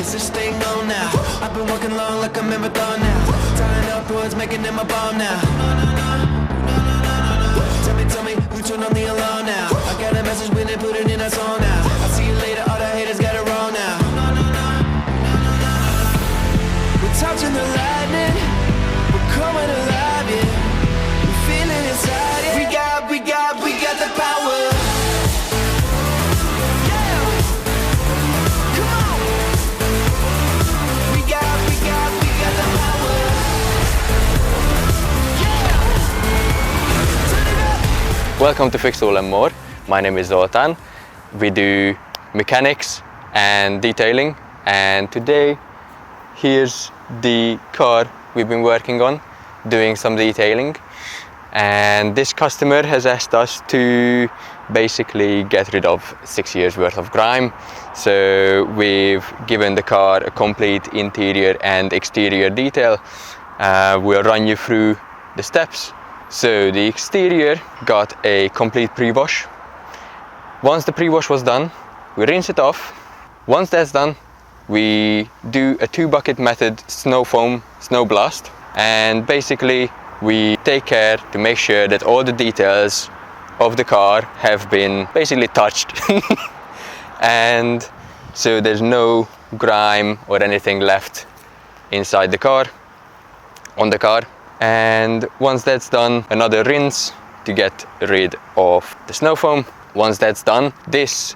is this thing on now? I've been walking long like a marathon now. Tying up words, making them a bomb now. Tell me, who turned on the alarm now? I got a message, we didn't put it in a song now. I'll see you later, all the haters got it wrong now. We're touching the lightning, we're coming alive, yeah. We feel it inside, yeah. We got the power. Yeah, come on. We got the power. Yeah, turn it up. Welcome to Fix All and More. My name is Zoltan. We do mechanics and detailing, and today here's the car we've been working on, doing some detailing. And this customer has asked us to basically get rid of 6 years worth of grime. So we've given the car a complete interior and exterior detail. We'll run you through the steps. So the exterior got a complete pre-wash. Once the pre-wash was done, we rinse it off. Once that's done, we do a 2-bucket method snow foam, snow blast, and basically we take care to make sure that all the details of the car have been basically touched. And so there's no grime or anything left inside the car, on the car. And once that's done, another rinse to get rid of the snow foam. Once that's done, this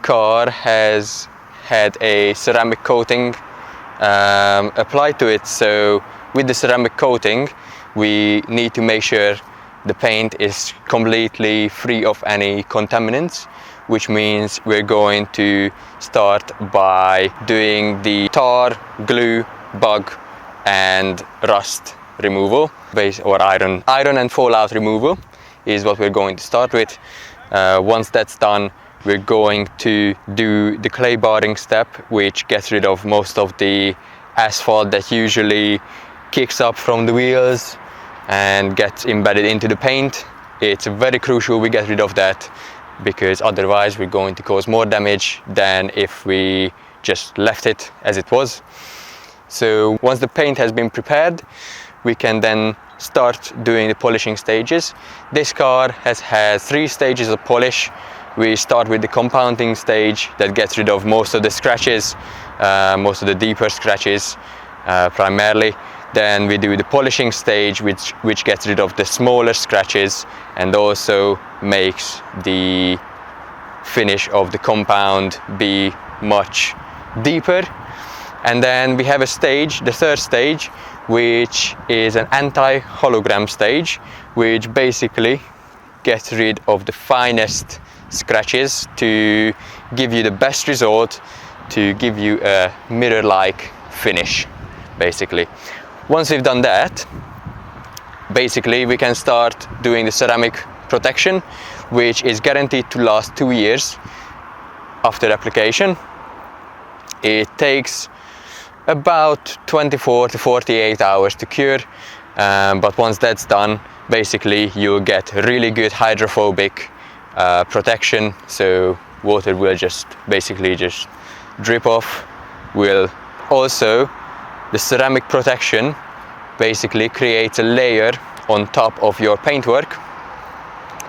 car has had a ceramic coating applied to it. So with the ceramic coating, we need to make sure the paint is completely free of any contaminants, which means we're going to start by doing the tar, glue, bug and rust removal, or iron and fallout removal is what we're going to start with. Once that's done, we're going to do the clay barring step, which gets rid of most of the asphalt that usually kicks up from the wheels and gets embedded into the paint. It's very crucial we get rid of that, because otherwise we're going to cause more damage than if we just left it as it was. So once the paint has been prepared, we can then start doing the polishing stages. This car has had 3 stages of polish. We start with the compounding stage that gets rid of most of the scratches, most of the deeper scratches primarily. Then we do the polishing stage, which gets rid of the smaller scratches and also makes the finish of the compound be much deeper. And then we have a stage, the 3rd stage, which is an anti-hologram stage, which basically gets rid of the finest scratches to give you the best result, to give you a mirror-like finish, basically. Once we've done that, basically we can start doing the ceramic protection, which is guaranteed to last 2 years after application. It takes about 24 to 48 hours to cure, but once that's done, basically you'll get really good hydrophobic protection, so water will just basically just drip off. The ceramic protection basically creates a layer on top of your paintwork,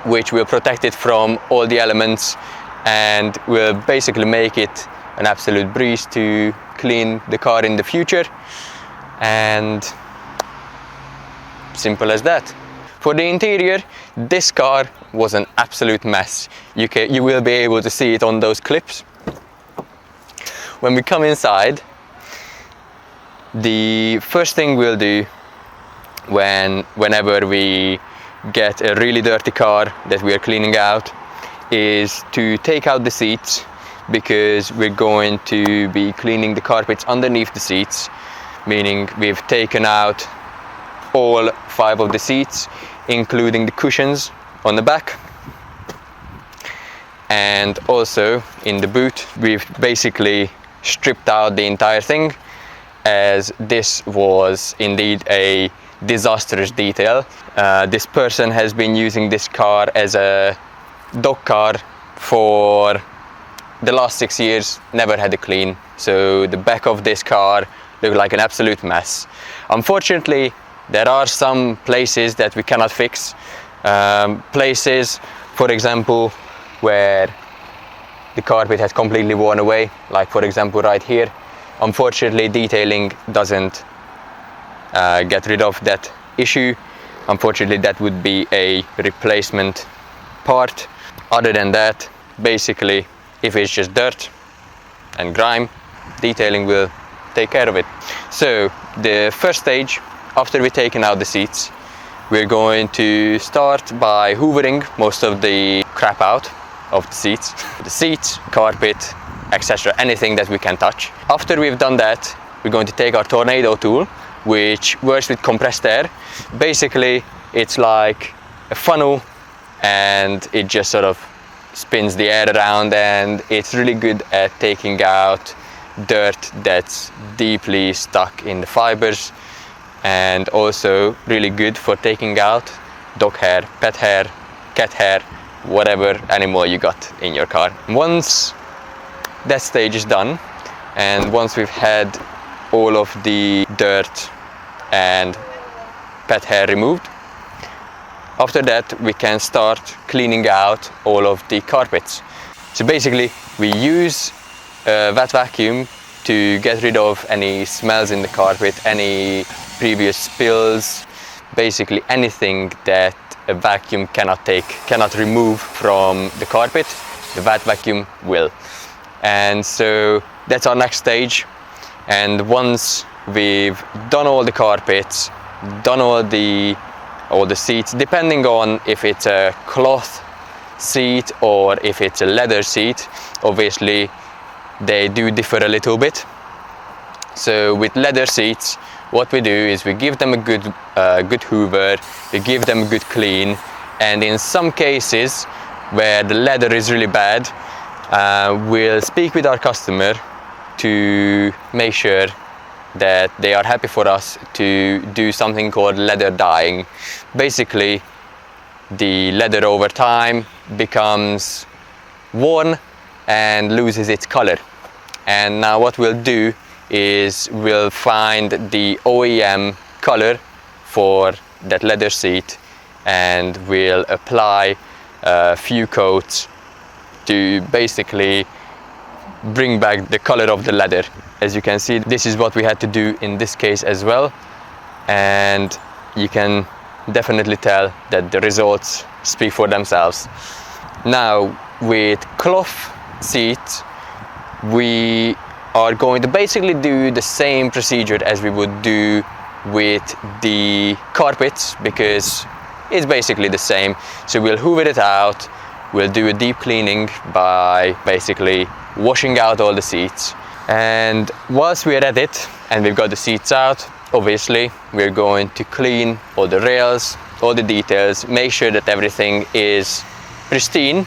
which will protect it from all the elements and will basically make it an absolute breeze to clean the car in the future. And simple as that. For the interior, this car was an absolute mess. You will be able to see it on those clips. When we come inside, the first thing we'll do whenever we get a really dirty car that we are cleaning out is to take out the seats, because we're going to be cleaning the carpets underneath the seats, meaning we've taken out all 5 of the seats, including the cushions on the back. And also in the boot, we've basically stripped out the entire thing, as this was indeed a disastrous detail. This person has been using this car as a dog car for the last 6 years, never had a clean, so the back of this car looked like an absolute mess. Unfortunately, there are some places that we cannot fix. Places, for example, where the carpet has completely worn away, like for example right here. Unfortunately, detailing doesn't get rid of that issue. Unfortunately, that would be a replacement part. Other than that, basically, if it's just dirt and grime, detailing will take care of it. So the first stage, after we've taken out the seats, we're going to start by hoovering most of the crap out of the seats, carpet, etc., anything that we can touch. After we've done that, we're going to take our tornado tool, which works with compressed air. Basically, it's like a funnel, and it just sort of spins the air around, and it's really good at taking out dirt that's deeply stuck in the fibers, and also really good for taking out dog hair, pet hair, cat hair, whatever animal you got in your car. Once that stage is done, and once we've had all of the dirt and pet hair removed, after that we can start cleaning out all of the carpets. So basically we use a wet vacuum to get rid of any smells in the carpet, any previous spills, basically anything that a vacuum cannot remove from the carpet, the wet vacuum will. And so that's our next stage. And once we've done all the carpets, done all the seats, depending on if it's a cloth seat or if it's a leather seat, obviously they do differ a little bit. So with leather seats, what we do is we give them a good hoover, we give them a good clean, and in some cases where the leather is really bad, we'll speak with our customer to make sure that they are happy for us to do something called leather dyeing. Basically, the leather over time becomes worn and loses its color. And now what we'll do is we'll find the OEM color for that leather seat, and we'll apply a few coats to basically bring back the color of the leather. As you can see, this is what we had to do in this case as well, and you can definitely tell that the results speak for themselves. Now with cloth seats, we are going to basically do the same procedure as we would do with the carpets, because it's basically the same. So we'll hoover it out, we'll do a deep cleaning by basically washing out all the seats, and whilst we're at it and we've got the seats out, obviously we're going to clean all the rails, all the details, make sure that everything is pristine.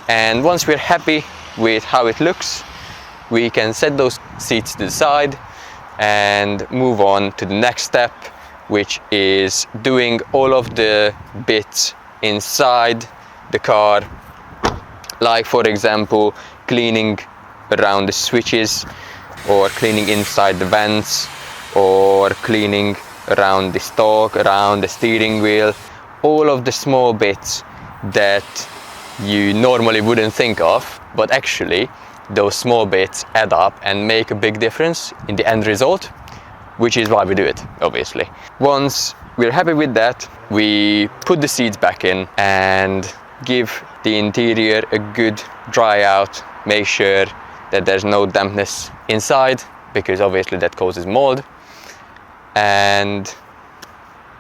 And once we're happy with how it looks, we can set those seats to the side and move on to the next step, which is doing all of the bits inside the car, like for example cleaning around the switches, or cleaning inside the vents, or cleaning around the stalk, around the steering wheel, all of the small bits that you normally wouldn't think of, but actually those small bits add up and make a big difference in the end result, which is why we do it, obviously. Once we're happy with that, we put the seats back in and give the interior a good dry out, make sure that there's no dampness inside, because obviously that causes mold. And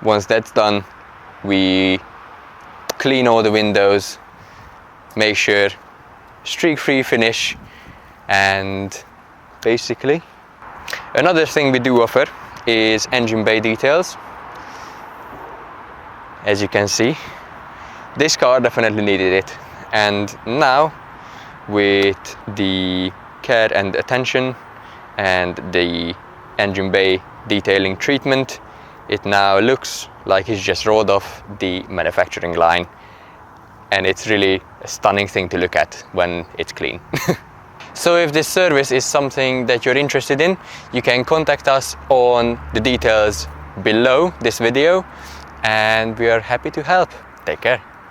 once that's done, we clean all the windows, make sure streak-free finish, and basically another thing we do offer is engine bay details. As you can see, this car definitely needed it, and now with the care and attention and the engine bay detailing treatment, it now looks like it's just rolled off the manufacturing line, and it's really a stunning thing to look at when it's clean. So if this service is something that you're interested in, you can contact us on the details below this video, and we are happy to help. Take care.